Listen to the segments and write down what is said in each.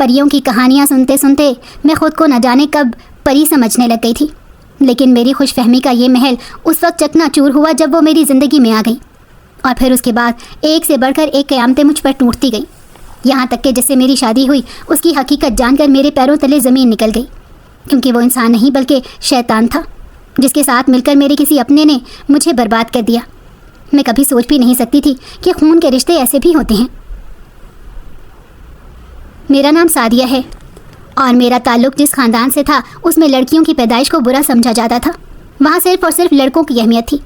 پریوں کی کہانیاں سنتے سنتے میں خود کو نہ جانے کب پری سمجھنے لگ گئی تھی، لیکن میری خوش فہمی کا یہ محل اس وقت چکنا چور ہوا جب وہ میری زندگی میں آ گئی، اور پھر اس کے بعد ایک سے بڑھ کر ایک قیامتیں مجھ پر ٹوٹتی گئیں، یہاں تک کہ جس سے میری شادی ہوئی اس کی حقیقت جان کر میرے پیروں تلے زمین نکل گئی، کیونکہ وہ انسان نہیں بلکہ شیطان تھا، جس کے ساتھ مل کر میرے کسی اپنے نے مجھے برباد کر دیا۔ میں کبھی سوچ بھی نہیں سکتی تھی کہ خون کے رشتے ایسے بھی ہوتے ہیں۔ میرا نام سعدیہ ہے، اور میرا تعلق جس خاندان سے تھا اس میں لڑکیوں کی پیدائش کو برا سمجھا جاتا تھا۔ وہاں صرف اور صرف لڑکوں کی اہمیت تھی۔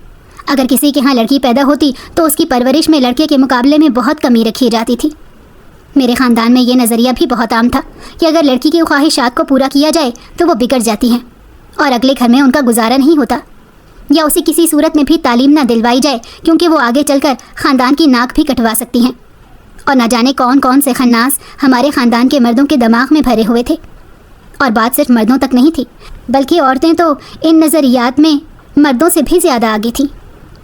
اگر کسی کے ہاں لڑکی پیدا ہوتی تو اس کی پرورش میں لڑکے کے مقابلے میں بہت کمی رکھی جاتی تھی۔ میرے خاندان میں یہ نظریہ بھی بہت عام تھا کہ اگر لڑکی کی خواہشات کو پورا کیا جائے تو وہ بگڑ جاتی ہیں، اور اگلے گھر میں ان کا گزارا نہیں ہوتا، یا اسے کسی صورت میں بھی تعلیم نہ دلوائی جائے کیونکہ وہ آگے چل کر خاندان کی ناک بھی کٹوا سکتی ہیں۔ اور نہ جانے کون کون سے خناس ہمارے خاندان کے مردوں کے دماغ میں بھرے ہوئے تھے۔ اور بات صرف مردوں تک نہیں تھی، بلکہ عورتیں تو ان نظریات میں مردوں سے بھی زیادہ آگے تھیں۔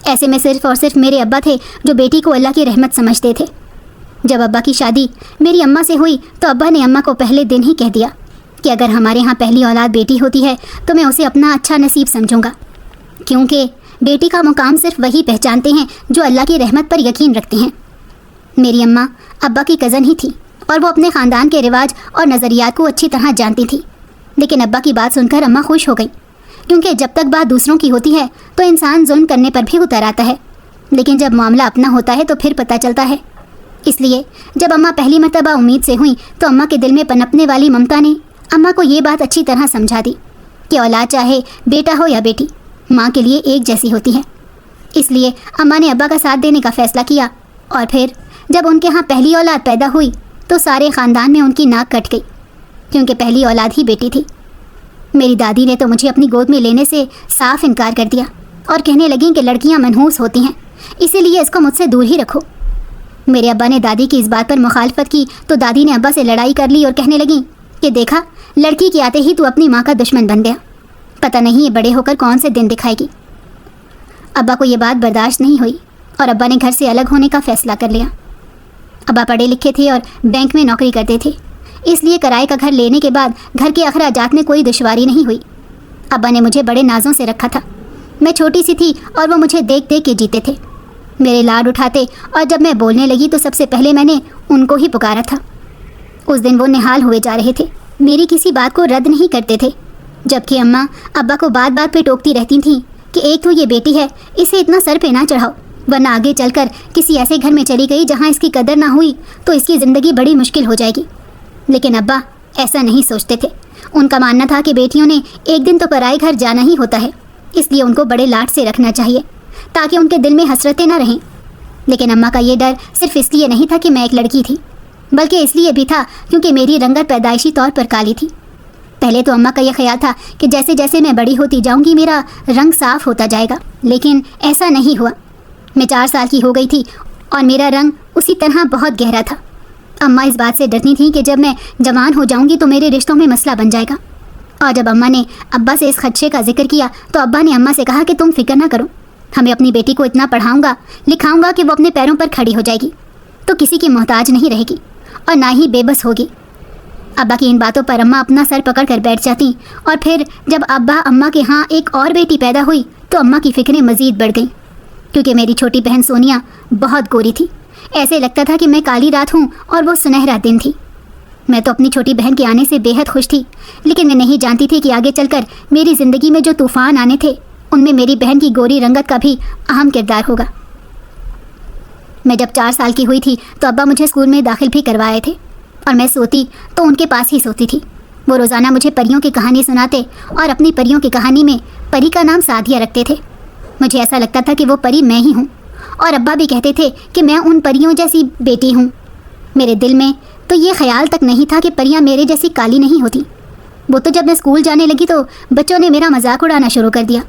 ایسے میں صرف اور صرف میرے ابا تھے جو بیٹی کو اللہ کی رحمت سمجھتے تھے۔ جب ابا کی شادی میری اماں سے ہوئی تو ابا نے اماں کو پہلے دن ہی کہہ دیا کہ اگر ہمارے ہاں پہلی اولاد بیٹی ہوتی ہے تو میں اسے اپنا اچھا نصیب سمجھوں گا، کیونکہ بیٹی کا مقام صرف وہی پہچانتے ہیں جو اللہ کی رحمت پر یقین رکھتے ہیں۔ میری اماں ابا کی کزن ہی تھی، اور وہ اپنے خاندان کے رواج اور نظریات کو اچھی طرح جانتی تھی، لیکن ابا کی بات سن کر اماں خوش ہو گئی، کیونکہ جب تک بات دوسروں کی ہوتی ہے تو انسان ظلم کرنے پر بھی اتر آتا ہے، لیکن جب معاملہ اپنا ہوتا ہے تو پھر پتہ چلتا ہے۔ اس لیے جب اماں پہلی مرتبہ امید سے ہوئیں تو اماں کے دل میں پنپنے والی ممتا نے اماں کو یہ بات اچھی طرح سمجھا دی کہ اولاد چاہے بیٹا ہو یا بیٹی، ماں کے لیے ایک جیسی ہوتی ہے۔ اس لیے اماں نے ابا کا ساتھ دینے کا فیصلہ کیا، اور پھر جب ان کے ہاں پہلی اولاد پیدا ہوئی تو سارے خاندان میں ان کی ناک کٹ گئی، کیونکہ پہلی اولاد ہی بیٹی تھی۔ میری دادی نے تو مجھے اپنی گود میں لینے سے صاف انکار کر دیا، اور کہنے لگیں کہ لڑکیاں منحوس ہوتی ہیں، اسی لیے اس کو مجھ سے دور ہی رکھو۔ میرے ابا نے دادی کی اس بات پر مخالفت کی تو دادی نے ابا سے لڑائی کر لی اور کہنے لگیں کہ دیکھا، لڑکی کے آتے ہی تو اپنی ماں کا دشمن بن گیا، پتہ نہیں یہ بڑے ہو کر کون سے دن دکھائے گی۔ ابا کو یہ بات برداشت نہیں ہوئی اور ابا نے گھر سے الگ ہونے کا فیصلہ کر لیا۔ ابا پڑھے لکھے تھے اور بینک میں نوکری کرتے تھے، اس لیے کرائے کا گھر لینے کے بعد گھر کے اخراجات میں کوئی دشواری نہیں ہوئی۔ ابا نے مجھے بڑے نازوں سے رکھا تھا، میں چھوٹی سی تھی اور وہ مجھے دیکھ دیکھ کے جیتے تھے، میرے لاڈ اٹھاتے، اور جب میں بولنے لگی تو سب سے پہلے میں نے ان کو ہی پکارا تھا۔ اس دن وہ نہال ہوئے جا رہے تھے، میری کسی بات کو رد نہیں کرتے تھے، جبکہ اماں ابا کو بات بات پہ ٹوکتی رہتی تھیں کہ ایک تو یہ بیٹی ہے، اسے اتنا سر پہ نہ چڑھاؤ، ورنہ آگے چل کر کسی ایسے گھر میں چلی گئی جہاں اس کی قدر نہ ہوئی تو اس کی زندگی بڑی مشکل ہو جائے گی۔ لیکن ابا ایسا نہیں سوچتے تھے، ان کا ماننا تھا کہ بیٹیوں نے ایک دن تو پرائے گھر جانا ہی ہوتا ہے، اس لیے ان کو بڑے لاڈ سے رکھنا چاہیے تاکہ ان کے دل میں حسرتیں نہ رہیں۔ لیکن اماں کا یہ ڈر صرف اس لیے نہیں تھا کہ میں ایک لڑکی تھی، بلکہ اس لیے بھی تھا کیونکہ میری رنگت پیدائشی طور پر کالی تھی۔ پہلے تو اماں کا یہ خیال تھا کہ جیسے جیسے میں بڑی ہوتی جاؤں گی میرا رنگ صاف ہوتا جائے گا، لیکن ایسا نہیں ہوا۔ میں 4 سال کی ہو گئی تھی اور میرا رنگ اسی طرح بہت گہرا تھا۔ اماں اس بات سے ڈرتی تھیں کہ جب میں جوان ہو جاؤں گی تو میرے رشتوں میں مسئلہ بن جائے گا، اور جب اماں نے ابا سے اس خدشے کا ذکر کیا تو ابا نے اماں سے کہا کہ تم فکر نہ کرو، ہمیں اپنی بیٹی کو اتنا پڑھاؤں گا لکھاؤں گا کہ وہ اپنے پیروں پر کھڑی ہو جائے گی، تو کسی کی محتاج نہیں رہے گی اور نہ ہی بے بس ہوگی۔ ابا کی ان باتوں پر اماں اپنا سر پکڑ کر بیٹھ جاتی، اور پھر جب ابا اماں کے ہاں ایک اور بیٹی پیدا ہوئی تو اماں کی فکریں مزید بڑھ گئیں، کیونکہ میری چھوٹی بہن سونیا بہت گوری تھی، ایسے لگتا تھا کہ میں کالی رات ہوں اور وہ سنہرا دن تھی۔ میں تو اپنی چھوٹی بہن کے آنے سے بے حد خوش تھی، لیکن میں نہیں جانتی تھی کہ آگے چل کر میری زندگی میں جو طوفان آنے تھے ان میں میری بہن کی گوری رنگت کا بھی اہم کردار ہوگا۔ میں جب 4 سال کی ہوئی تھی تو ابا مجھے اسکول میں داخل بھی کروائے تھے، اور میں سوتی تو ان کے پاس ہی سوتی تھی۔ وہ روزانہ مجھے پریوں کی کہانی سناتے اور اپنی پریوں کی کہانی میں پری کا نام سعدیہ رکھتے تھے۔ مجھے ایسا لگتا تھا کہ وہ پری میں ہی ہوں، اور ابا بھی کہتے تھے کہ میں ان پریوں جیسی بیٹی ہوں۔ میرے دل میں تو یہ خیال تک نہیں تھا کہ پریاں میرے جیسی کالی نہیں ہوتی۔ وہ تو جب میں اسکول جانے لگی تو بچوں نے میرا مذاق اڑانا شروع کر دیا۔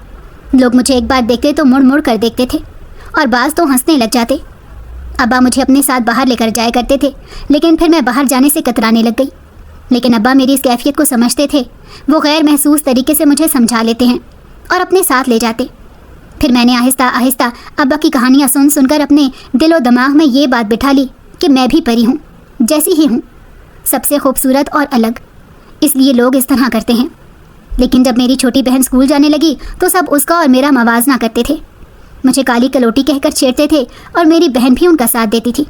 لوگ مجھے ایک بار دیکھتے تو مڑ مڑ کر دیکھتے تھے، اور بعض تو ہنسنے لگ جاتے۔ ابا مجھے اپنے ساتھ باہر لے کر جایا کرتے تھے، لیکن پھر میں باہر جانے سے کترانے لگ گئی۔ لیکن ابا میری اس کیفیت کو سمجھتے تھے، وہ غیر محسوس طریقے سے مجھے سمجھا لیتے ہیں اور اپنے ساتھ لے جاتے۔ پھر میں نے آہستہ آہستہ ابا کی کہانیاں سن کر اپنے دل و دماغ میں یہ بات بٹھا لی کہ میں بھی پری ہوں، جیسی ہی ہوں، سب سے خوبصورت اور الگ، اس لیے لوگ اس طرح کرتے ہیں۔ لیکن جب میری چھوٹی بہن اسکول جانے لگی تو سب اس کا اور میرا موازنہ کرتے تھے، مجھے کالی کلوٹی کہہ کر چھیڑتے تھے، اور میری بہن بھی ان کا ساتھ دیتی تھی،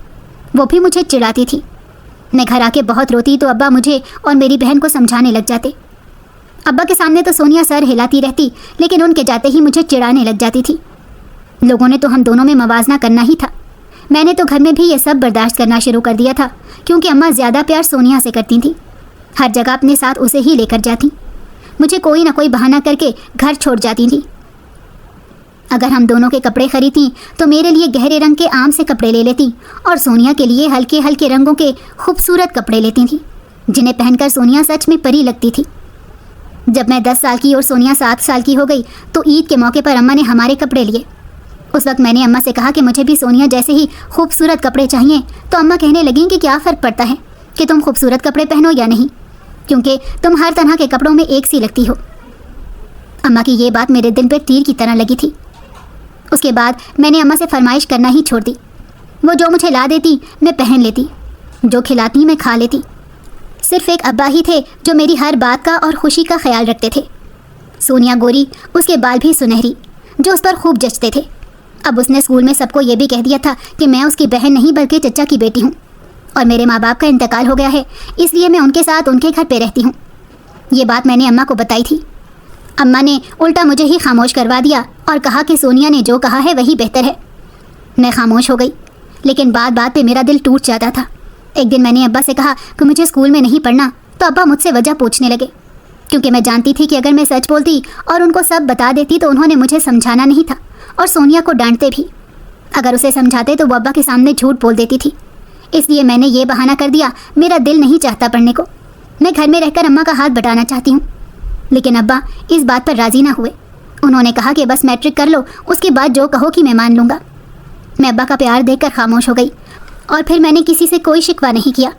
وہ بھی مجھے چڑھاتی تھی۔ میں گھر آ کے بہت روتی تو ابا مجھے اور میری بہن کو سمجھانے لگ جاتے۔ ابا کے سامنے تو سونیا سر ہلاتی رہتی، لیکن ان کے جاتے ہی مجھے چڑھانے لگ جاتی تھی۔ لوگوں نے تو ہم دونوں میں موازنہ کرنا ہی تھا۔ میں نے تو گھر میں بھی یہ سب برداشت کرنا شروع کر دیا تھا، کیونکہ اماں زیادہ پیار سونیا سے کرتی تھیں، ہر جگہ اپنے ساتھ اسے ہی لے کر جاتی، مجھے کوئی نہ کوئی بہانہ کر کے گھر چھوڑ جاتی تھیں۔ اگر ہم دونوں کے کپڑے خریدتی تو میرے لیے گہرے رنگ کے عام سے کپڑے لے لیتی، اور سونیا کے لیے ہلکے ہلکے رنگوں کے خوبصورت کپڑے لیتی تھیں، جنہیں پہن کر سونیا سچ میں پری لگتی تھی۔ جب میں 10 سال کی اور سونیا 7 سال کی ہو گئی تو عید کے موقع پر اماں نے ہمارے کپڑے لیے۔ اس وقت میں نے اماں سے کہا کہ مجھے بھی سونیا جیسے ہی خوبصورت کپڑے چاہیے، تو اماں کہنے لگیں کہ کیا فرق پڑتا ہے کہ تم خوبصورت کپڑے پہنو یا نہیں، کیونکہ تم ہر طرح کے کپڑوں میں ایک سی لگتی ہو۔ اماں کی یہ بات میرے دل پہ تیر کی طرح لگی تھی۔ اس کے بعد میں نے اماں سے فرمائش کرنا ہی چھوڑ دی۔ وہ جو مجھے لا دیتی میں پہن لیتی، جو کھلاتی میں کھا لیتی۔ صرف ایک ابا ہی تھے جو میری ہر بات کا اور خوشی کا خیال رکھتے تھے۔ سونیا گوری، اس کے بال بھی سنہری، جو اس پر خوب جچتے تھے۔ اب اس نے اسکول میں سب کو یہ بھی کہہ دیا تھا کہ میں اس کی بہن نہیں بلکہ چچا کی بیٹی ہوں، اور میرے ماں باپ کا انتقال ہو گیا ہے، اس لیے میں ان کے ساتھ ان کے گھر پہ رہتی ہوں۔ یہ بات میں نے اماں کو بتائی تھی۔ اماں نے الٹا مجھے ہی خاموش کروا دیا اور کہا کہ سونیا نے جو کہا ہے وہی بہتر ہے۔ میں خاموش ہو گئی، لیکن بات پہ میرا دل ٹوٹ جاتا تھا۔ ایک دن میں نے ابا سے کہا کہ مجھے اسکول میں نہیں پڑھنا، تو ابا مجھ سے وجہ پوچھنے لگے، کیونکہ میں جانتی تھی کہ اگر میں سچ بولتی اور ان کو سب بتا دیتی تو انہوں نے مجھے سمجھانا نہیں تھا، اور سونیا کو ڈانٹتے بھی۔ اگر اسے سمجھاتے تو وہ ابا کے سامنے جھوٹ بول دیتی تھی، اس لیے میں نے یہ بہانہ کر دیا میرا دل نہیں چاہتا پڑھنے کو، میں گھر میں رہ کر اماں کا ہاتھ بٹانا چاہتی ہوں۔ لیکن ابا اس بات پر راضی نہ ہوئے، انہوں نے کہا کہ بس میٹرک کر لو، اس کے بعد جو کہو کہ میں مان لوں گا۔ میں ابا کا پیار دیکھ کر خاموش ہو گئی، اور پھر میں نے کسی سے کوئی شکوہ نہیں کیا،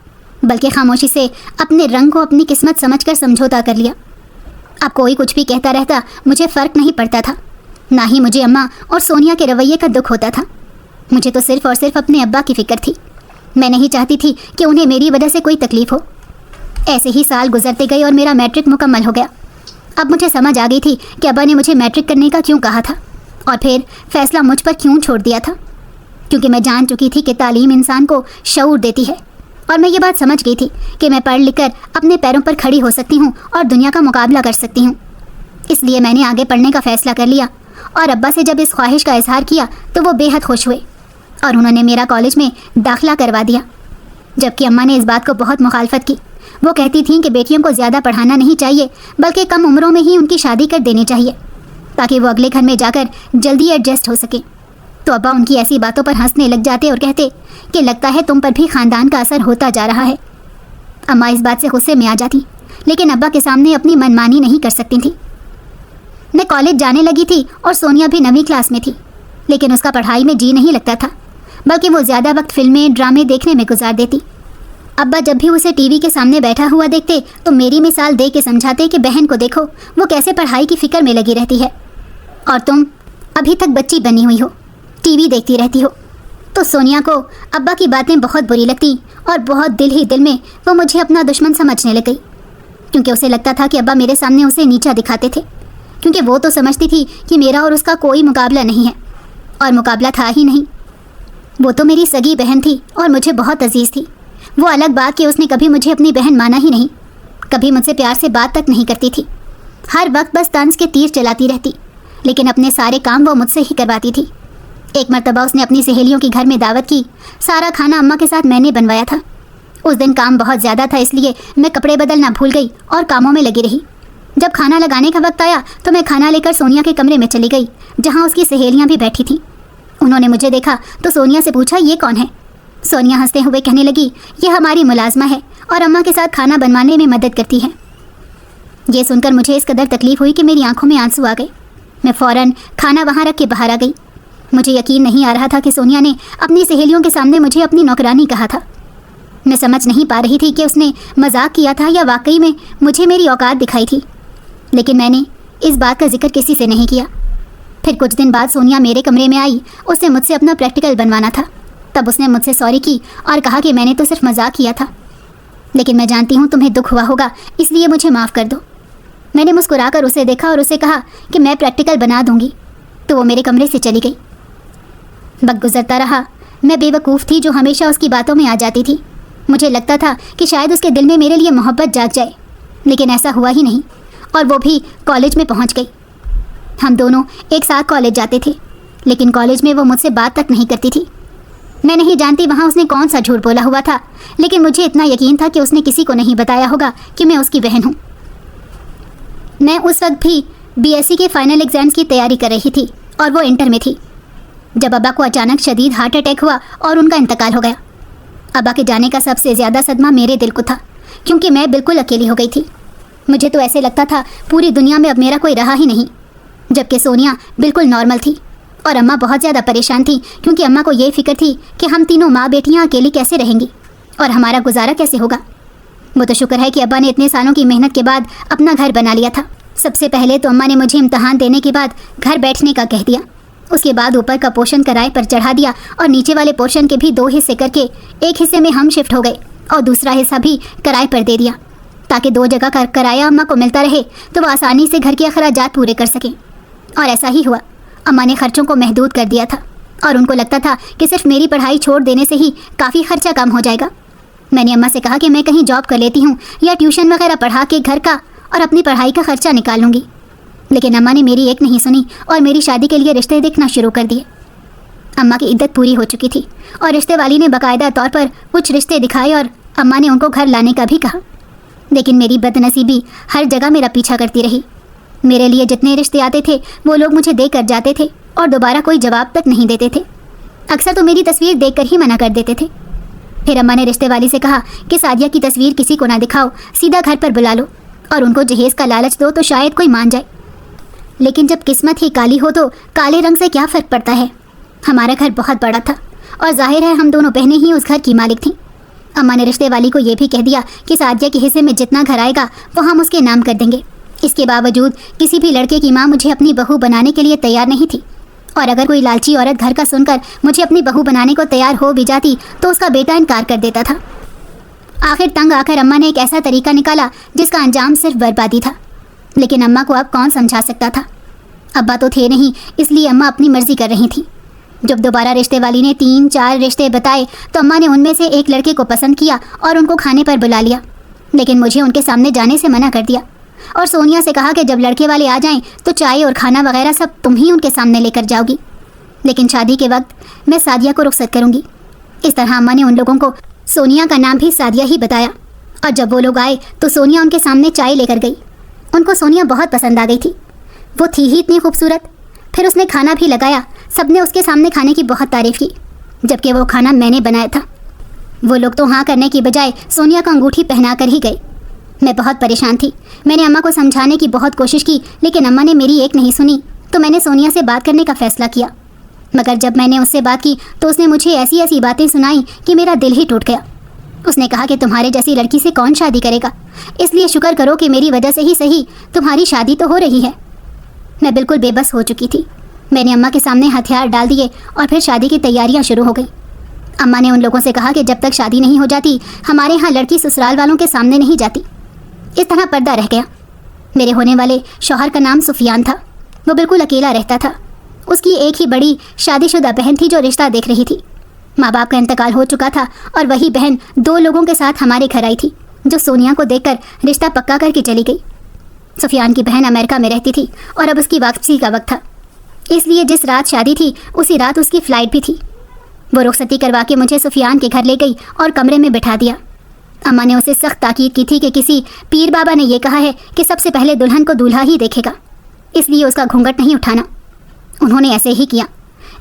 بلکہ خاموشی سے اپنے رنگ کو اپنی قسمت سمجھ کر سمجھوتا کر لیا۔ اب کوئی کچھ بھی کہتا رہتا، مجھے فرق نہیں پڑتا تھا، نہ ہی مجھے اماں اور سونیا کے رویے کا دکھ ہوتا تھا۔ مجھے تو صرف اور صرف اپنے ابا کی فکر تھی۔ میں نہیں چاہتی تھی کہ انہیں میری وجہ سے کوئی تکلیف ہو۔ ایسے ہی سال گزرتے گئے اور میرا میٹرک مکمل ہو گیا۔ اب مجھے سمجھ آ گئی تھی کہ ابا نے مجھے میٹرک کرنے کا کیوں کہا تھا، اور پھر فیصلہ مجھ پر کیوں چھوڑ دیا تھا، کیونکہ میں جان چکی تھی کہ تعلیم انسان کو شعور دیتی ہے، اور میں یہ بات سمجھ گئی تھی کہ میں پڑھ لکھ کر اپنے پیروں پر کھڑی ہو سکتی ہوں اور دنیا کا مقابلہ کر سکتی ہوں۔ اس لیے میں نے آگے پڑھنے کا فیصلہ کر لیا، اور ابا سے جب اس خواہش کا اظہار کیا تو وہ بے حد خوش ہوئے، اور انہوں نے میرا کالج میں داخلہ کروا دیا، جبکہ اماں نے اس بات کو بہت مخالفت کی۔ وہ کہتی تھیں کہ بیٹیوں کو زیادہ پڑھانا نہیں چاہیے، بلکہ کم عمروں میں ہی ان کی شادی کر دینی چاہیے، تاکہ وہ اگلے گھر میں جا کر جلدی ایڈجسٹ ہو سکیں۔ تو ابا ان کی ایسی باتوں پر ہنسنے لگ جاتے اور کہتے کہ لگتا ہے تم پر بھی خاندان کا اثر ہوتا جا رہا ہے۔ اماں اس بات سے غصے میں آ جاتی، لیکن ابا کے سامنے اپنی منمانی نہیں کر سکتی تھیں۔ میں کالج جانے لگی تھی اور سونیا بھی 9ویں کلاس میں تھی، لیکن اس کا پڑھائی میں جی نہیں لگتا تھا، بلکہ وہ زیادہ وقت فلمیں ڈرامے دیکھنے میں گزار دیتی۔ ابا جب بھی اسے ٹی وی کے سامنے بیٹھا ہوا دیکھتے تو میری مثال دے کے سمجھاتے کہ بہن کو دیکھو، وہ کیسے پڑھائی کی فکر میں لگی رہتی ہے، اور تم ابھی تک بچی بنی ہوئی ہو، ٹی وی دیکھتی رہتی ہو۔ تو سونیا کو ابا کی باتیں بہت بری لگتی، اور بہت دل ہی دل میں وہ مجھے اپنا دشمن سمجھنے لگ گئی، کیونکہ اسے لگتا تھا کہ ابا میرے سامنے اسے نیچا دکھاتے تھے، کیونکہ وہ تو سمجھتی تھی کہ میرا اور اس کا کوئی مقابلہ نہیں ہے، اور مقابلہ تھا ہی نہیں۔ وہ تو میری سگی بہن تھی اور مجھے بہت عزیز تھی۔ وہ الگ بات کہ اس نے کبھی مجھے اپنی بہن مانا ہی نہیں، کبھی مجھ سے پیار سے بات تک نہیں کرتی تھی، ہر وقت بس طنز کے تیر چلاتی رہتی، لیکن اپنے سارے کام وہ مجھ سے ہی کرواتی تھی۔ ایک مرتبہ اس نے اپنی سہیلیوں کی گھر میں دعوت کی، سارا کھانا اماں کے ساتھ میں نے بنوایا تھا۔ اس دن کام بہت زیادہ تھا، اس لیے میں کپڑے بدلنا بھول گئی اور کاموں میں لگی رہی۔ جب کھانا لگانے کا وقت آیا تو میں کھانا لے کر سونیا کے کمرے میں چلی گئی، جہاں اس کی سہیلیاں بھی بیٹھی تھیں۔ انہوں نے مجھے دیکھا تو سونیا سے پوچھا یہ کون ہے؟ سونیا ہنستے ہوئے کہنے لگی یہ ہماری ملازمہ ہے اور اماں کے ساتھ کھانا بنوانے میں مدد کرتی ہے۔ یہ سن کر مجھے اس قدر تکلیف ہوئی کہ میری آنکھوں میں آنسو آ گئے۔ میں فوراً کھانا وہاں رکھ کے باہر آ گئی۔ مجھے یقین نہیں آ رہا تھا کہ سونیا نے اپنی سہیلیوں کے سامنے مجھے اپنی نوکرانی کہا تھا۔ میں سمجھ نہیں پا رہی تھی کہ اس نے مذاق کیا تھا یا واقعی میں مجھے میری اوقات دکھائی تھی، لیکن میں نے اس بات کا ذکر کسی سے نہیں کیا۔ پھر کچھ دن بعد سونیا میرے کمرے میں آئی، اس نے مجھ سے اپنا پریکٹیکل بنوانا تھا۔ تب اس نے مجھ سے سوری کی اور کہا کہ میں نے تو صرف مذاق کیا تھا۔ لیکن میں جانتی ہوں تمہیں دکھ ہوا ہوگا، اس لیے مجھے معاف کر دو۔ میں نے مسکرا کر اسے دیکھا اور اسے کہا کہ میں پریکٹیکل بنا دوں گی، تو وہ میرے کمرے سے چلی گئی۔ وقت گزرتا رہا، میں بے وقوف تھی جو ہمیشہ اس کی باتوں میں آ جاتی تھی۔ مجھے لگتا تھا کہ شاید اس کے دل میں میرے لیے محبت جاگ جائے، لیکن ایسا ہوا ہی نہیں، اور وہ بھی کالج میں پہنچ گئی۔ ہم دونوں ایک ساتھ کالج جاتے تھے، لیکن کالج میں وہ مجھ سے بات تک نہیں کرتی تھی۔ میں نہیں جانتی وہاں اس نے کون سا جھوٹ بولا ہوا تھا، لیکن مجھے اتنا یقین تھا کہ اس نے کسی کو نہیں بتایا ہوگا کہ میں اس کی بہن ہوں۔ میں اس وقت بھی بی ایس سی کے فائنل ایگزامز کی تیاری کر رہی تھی اور وہ انٹر میں تھی، جب ابا کو اچانک شدید ہارٹ اٹیک ہوا اور ان کا انتقال ہو گیا۔ ابا کے جانے کا سب سے زیادہ صدمہ میرے دل کو تھا، کیونکہ میں بالکل اکیلی ہو گئی تھی۔ مجھے تو ایسے لگتا تھا پوری دنیا میں اب میرا کوئی رہا ہی نہیں، جبکہ سونیا بالکل نارمل تھی اور اماں بہت زیادہ پریشان تھی، کیونکہ اماں کو یہ فکر تھی کہ ہم تینوں ماں بیٹیاں اکیلی کیسے رہیں گی اور ہمارا گزارا کیسے ہوگا۔ وہ تو شکر ہے کہ ابا نے اتنے سالوں کی محنت کے بعد اپنا گھر بنا لیا تھا۔ سب سے پہلے تو اماں نے مجھے امتحان دینے کے بعد گھر بیٹھنے کا کہہ دیا، اس کے بعد اوپر کا پورشن کرائے پر چڑھا دیا اور نیچے والے پورشن کے بھی 2 حصے کر کے ایک حصے میں ہم شفٹ ہو گئے اور دوسرا حصہ بھی کرائے پر دے دیا، تاکہ 2 جگہ کا کرایہ اماں کو ملتا رہے تو وہ آسانی سے گھر کے اخراجات پورے کر سکیں۔ اور ایسا ہی ہوا، اماں نے خرچوں کو محدود کر دیا تھا اور ان کو لگتا تھا کہ صرف میری پڑھائی چھوڑ دینے سے ہی کافی خرچہ کم ہو جائے گا۔ میں نے اماں سے کہا کہ میں کہیں جاب کر لیتی ہوں یا ٹیوشن وغیرہ پڑھا کے گھر کا اور اپنی پڑھائی کا خرچہ نکال لوں گی، لیکن اماں نے میری ایک نہیں سنی اور میری شادی کے لیے رشتے دیکھنا شروع کر دیے۔ اماں کی عدت پوری ہو چکی تھی اور رشتے والی نے باقاعدہ طور پر کچھ رشتے دکھائے اور اماں نے ان کو گھر لانے کا بھی کہا، لیکن میری بد نصیبی ہر جگہ میرا پیچھا کرتی رہی۔ میرے لیے جتنے رشتے آتے تھے وہ لوگ مجھے دے کر جاتے تھے اور دوبارہ کوئی جواب تک نہیں دیتے تھے، اکثر تو میری تصویر دیکھ کر ہی منع کر دیتے تھے۔ پھر اماں نے رشتے والی سے کہا کہ سعدیہ کی تصویر کسی کو نہ دکھاؤ، سیدھا گھر پر بلا لو اور ان کو جہیز کا لالچ دو تو شاید کوئی مان جائے، لیکن جب قسمت ہی کالی ہو تو کالے رنگ سے کیا فرق پڑتا ہے۔ ہمارا گھر بہت بڑا تھا اور ظاہر ہے ہم دونوں بہنیں ہی اس گھر کی مالک تھیں۔ اماں نے رشتے والی کو یہ بھی کہہ دیا کہ سعدیہ کے حصے میں جتنا گھر آئے گا وہ ہم اس کے نام کر دیں گے۔ اس کے باوجود کسی بھی لڑکے کی ماں مجھے اپنی بہو بنانے کے لیے تیار نہیں تھی، اور اگر کوئی لالچی عورت گھر کا سن کر مجھے اپنی بہو بنانے کو تیار ہو بھی جاتی تو اس کا بیٹا انکار کر دیتا تھا۔ آخر تنگ آ کر اماں نے ایک ایسا طریقہ نکالا جس کا انجام صرف بربادی تھا، لیکن اماں کو اب کون سمجھا سکتا تھا؟ ابا تو تھے نہیں، اس لیے اماں اپنی مرضی کر رہی تھیں۔ جب دوبارہ رشتے والی نے 3-4 رشتے بتائے تو اماں نے ان میں سے ایک لڑکے کو پسند کیا اور ان کو کھانے پر بلا لیا، لیکن مجھے ان کے سامنے جانے سے منع کر دیا اور سونیا سے کہا کہ جب لڑکے والے آ جائیں تو چائے اور کھانا وغیرہ سب تم ہی ان کے سامنے لے کر جاؤ گی، لیکن شادی کے وقت میں سعدیہ کو رخصت کروں گی۔ اس طرح اماں نے ان لوگوں کو سونیا کا نام بھی سعدیہ ہی بتایا، اور جب وہ لوگ آئے تو سونیا ان کے سامنے چائے لے کر گئی۔ ان کو سونیا بہت پسند آ گئی تھی، وہ تھی ہی اتنی خوبصورت۔ پھر اس نے کھانا بھی لگایا، سب نے اس کے سامنے کھانے کی بہت تعریف کی، جبکہ وہ کھانا میں نے بنایا تھا۔ وہ لوگ تو ہاں کرنے کی بجائے سونیا کو انگوٹھی پہنا کر ہی گئے۔ میں بہت پریشان تھی، میں نے اماں کو سمجھانے کی بہت کوشش کی، لیکن اماں نے میری ایک نہیں سنی، تو میں نے سونیا سے بات کرنے کا فیصلہ کیا۔ مگر جب میں نے اس سے بات کی تو اس نے مجھے ایسی ایسی باتیں سنائیں کہ میرا دل ہی ٹوٹ گیا۔ اس نے کہا کہ تمہارے جیسی لڑکی سے کون شادی کرے گا، اس لیے شکر کرو کہ میری وجہ سے ہی صحیح تمہاری شادی تو ہو رہی ہے۔ میں بالکل بے بس ہو چکی تھی۔ میں نے اماں کے سامنے ہتھیار ڈال دیے اور پھر شادی کی تیاریاں شروع ہو گئیں۔ اماں نے ان لوگوں سے کہا کہ جب تک شادی نہیں ہو جاتی ہمارے ہاں لڑکی سسرال والوں کے سامنے نہیں جاتی۔ اس طرح پردہ رہ گیا۔ میرے ہونے والے شوہر کا نام سفیان تھا، وہ بالکل اکیلا رہتا تھا۔ اس کی ایک ہی بڑی شادی شدہ بہن تھی جو رشتہ دیکھ رہی تھی۔ ماں باپ کا انتقال ہو چکا تھا اور وہی بہن 2 لوگوں کے ساتھ ہمارے گھر آئی تھی جو سونیا کو دیکھ کر رشتہ پکا کر کے چلی گئی۔ سفیان کی بہن امریکہ میں رہتی تھی اور اب اس کی واپسی کا وقت تھا، اس لیے جس رات شادی تھی اسی رات اس کی فلائٹ بھی تھی۔ وہ رخصتی کروا کے مجھے سفیان کے گھر لے گئی اور کمرے میں بٹھا دیا۔ اماں نے اسے سخت تاکید کی تھی کہ کسی پیر بابا نے یہ کہا ہے کہ سب سے پہلے دلہن کو دولہا ہی دیکھے گا، اس لیے اس کا گھونگھٹ نہیں اٹھانا۔ انہوں نے ایسے ہی کیا۔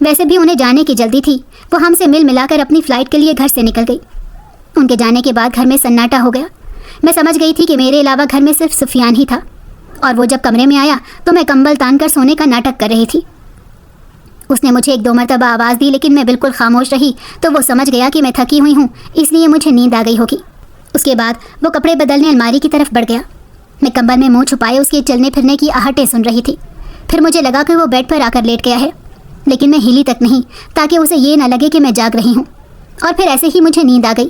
ویسے بھی انہیں جانے کی جلدی تھی، وہ ہم سے ملا کر اپنی فلائٹ کے لیے گھر سے نکل گئی۔ ان کے جانے کے بعد گھر میں سناٹا ہو گیا۔ میں سمجھ گئی تھی کہ میرے علاوہ گھر میں صرف سفیان ہی تھا، اور وہ جب کمرے میں آیا تو میں کمبل تان کر سونے کا ناٹک کر رہی تھی۔ اس نے مجھے 1-2 مرتبہ آواز دی، لیکن میں بالکل خاموش رہی تو وہ سمجھ گیا کہ میں تھکی ہوئی ہوں، اس لیے مجھے نیند آ گئی ہوگی۔ اس کے بعد وہ کپڑے بدلنے الماری کی طرف بڑھ گیا۔ میں کمبل میں منہ چھپائے اس کے چلنے پھرنے کی آہٹیں سن رہی تھی۔ پھر مجھے لگا کہ وہ بیڈ پر آ کر لیٹ گیا ہے، لیکن میں ہلی تک نہیں تاکہ اسے یہ نہ لگے کہ میں جاگ رہی ہوں، اور پھر ایسے ہی مجھے نیند آ گئی۔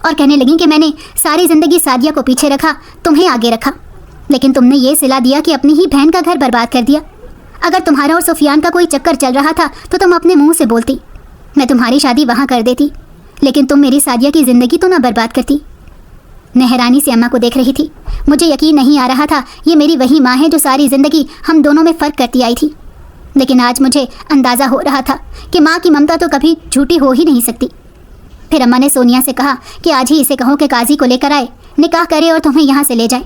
اور کہنے لگیں کہ میں نے ساری زندگی سعدیہ کو پیچھے رکھا، تمہیں آگے رکھا، لیکن تم نے یہ صلہ دیا کہ اپنی ہی بہن کا گھر برباد کر دیا۔ اگر تمہارا اور سفیان کا کوئی چکر چل رہا تھا تو تم اپنے منہ سے بولتی، میں تمہاری شادی وہاں کر دیتی، لیکن تم میری سعدیہ کی زندگی تو نہ برباد کرتی۔ میں حیرانی سے اماں کو دیکھ رہی تھی۔ مجھے یقین نہیں آ رہا تھا یہ میری وہی ماں ہے جو ساری زندگی ہم دونوں میں فرق کرتی آئی تھی، لیکن آج مجھے اندازہ ہو رہا تھا کہ ماں کی ممتا تو کبھی جھوٹی ہو ہی نہیں سکتی۔ پھر اماں نے سونیا سے کہا کہ آج ہی اسے کہو کہ قاضی کو لے کر آئے، نکاح کرے اور تمہیں یہاں سے لے جائے،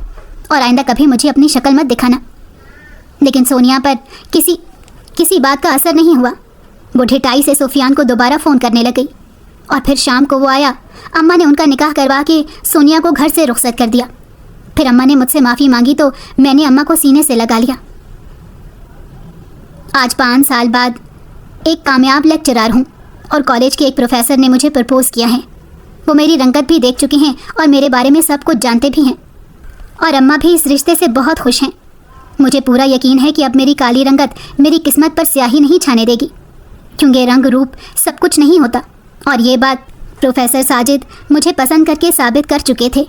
اور آئندہ کبھی مجھے اپنی شکل مت دکھانا۔ لیکن سونیا پر کسی بات کا اثر نہیں ہوا۔ وہ ڈھٹائی سے سفیان کو دوبارہ فون کرنے لگ گئی، اور پھر شام کو وہ آیا۔ اماں نے ان کا نکاح کروا کے سونیا کو گھر سے رخصت کر دیا۔ پھر اماں نے مجھ سے معافی مانگی تو میں نے اماں کو سینے سے لگا لیا۔ آج 5 سال بعد ایک کامیاب لیکچرار ہوں، اور کالج کے ایک پروفیسر نے مجھے پرپوز کیا ہے۔ وہ میری رنگت بھی دیکھ چکے ہیں اور میرے بارے میں سب کچھ جانتے بھی ہیں، اور اماں بھی اس رشتے سے بہت خوش ہیں۔ مجھے پورا یقین ہے کہ اب میری کالی رنگت میری قسمت پر سیاہی نہیں چھانے دے گی، کیونکہ رنگ روپ سب کچھ نہیں ہوتا، اور یہ بات پروفیسر ساجد مجھے پسند کر کے ثابت کر چکے تھے۔